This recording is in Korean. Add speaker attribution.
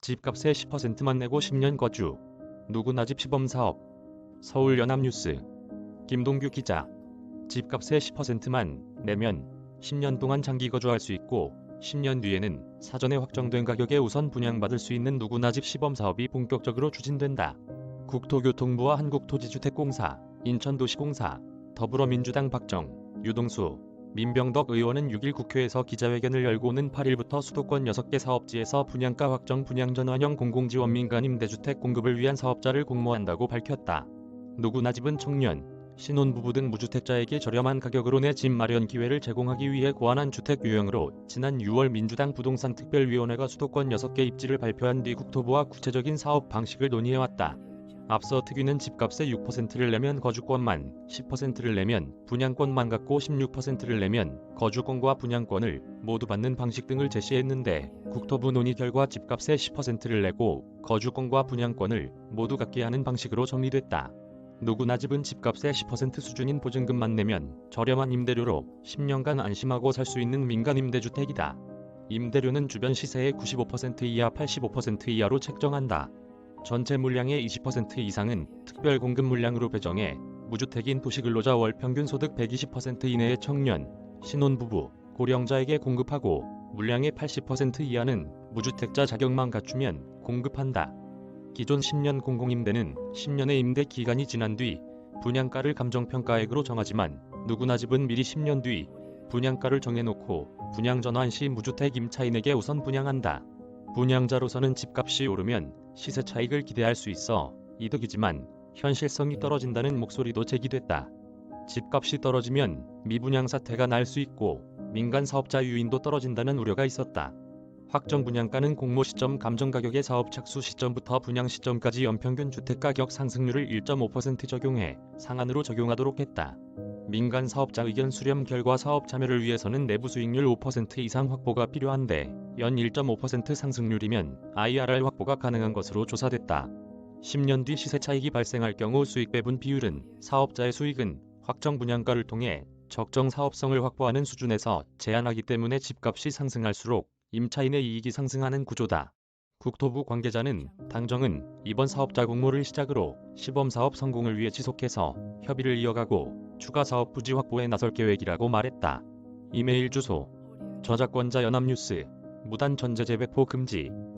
Speaker 1: 집값의 10%만 내고 10년 거주. 누구나 집 시범사업. 서울연합뉴스. 김동규 기자. 집값의 10%만 내면 10년 동안 장기 거주할 수 있고 10년 뒤에는 사전에 확정된 가격에 우선 분양받을 수 있는 누구나 집 시범사업이 본격적으로 추진된다. 국토교통부와 한국토지주택공사, 인천도시공사, 더불어민주당 박정, 유동수, 민병덕 의원은 6일 국회에서 기자회견을 열고 오는 8일부터 수도권 6개 사업지에서 분양가 확정 분양 전환형 공공지원 민간 임대주택 공급을 위한 사업자를 공모한다고 밝혔다. 누구나 집은 청년, 신혼부부 등 무주택자에게 저렴한 가격으로 내 집 마련 기회를 제공하기 위해 고안한 주택 유형으로 지난 6월 민주당 부동산특별위원회가 수도권 6개 입지를 발표한 뒤 국토부와 구체적인 사업 방식을 논의해왔다. 앞서 특위는 집값의 6%를 내면 거주권만, 10%를 내면 분양권만 갖고 16%를 내면 거주권과 분양권을 모두 받는 방식 등을 제시했는데 국토부 논의 결과 집값의 10%를 내고 거주권과 분양권을 모두 갖게 하는 방식으로 정리됐다. 누구나 집은 집값의 10% 수준인 보증금만 내면 저렴한 임대료로 10년간 안심하고 살 수 있는 민간 임대주택이다. 임대료는 주변 시세의 95% 이하 85% 이하로 책정한다. 전체 물량의 20% 이상은 특별 공급 물량으로 배정해 무주택인 도시근로자 월평균 소득 120% 이내의 청년, 신혼부부, 고령자에게 공급하고 물량의 80% 이하는 무주택자 자격만 갖추면 공급한다. 기존 10년 공공임대는 10년의 임대 기간이 지난 뒤 분양가를 감정평가액으로 정하지만 누구나 집은 미리 10년 뒤 분양가를 정해놓고 분양 전환 시 무주택 임차인에게 우선 분양한다. 분양자로서는 집값이 오르면 시세 차익을 기대할 수 있어 이득이지만 현실성이 떨어진다는 목소리도 제기됐다. 집값이 떨어지면 미분양 사태가 날 수 있고 민간 사업자 유인도 떨어진다는 우려가 있었다. 확정 분양가는 공모 시점 감정가격의 사업 착수 시점부터 분양 시점까지 연평균 주택가격 상승률을 1.5% 적용해 상한으로 적용하도록 했다. 민간 사업자 의견 수렴 결과 사업 참여를 위해서는 내부 수익률 5% 이상 확보가 필요한데 연 1.5% 상승률이면 IRR 확보가 가능한 것으로 조사됐다. 10년 뒤 시세 차익이 발생할 경우 수익 배분 비율은 사업자의 수익은 확정 분양가를 통해 적정 사업성을 확보하는 수준에서 제한하기 때문에 집값이 상승할수록 임차인의 이익이 상승하는 구조다. 국토부 관계자는 당정은 이번 사업자 공모를 시작으로 시범사업 성공을 위해 지속해서 협의를 이어가고 추가 사업 부지 확보에 나설 계획이라고 말했다. 이메일 주소 저작권자 연합뉴스 무단 전자재 배포 금지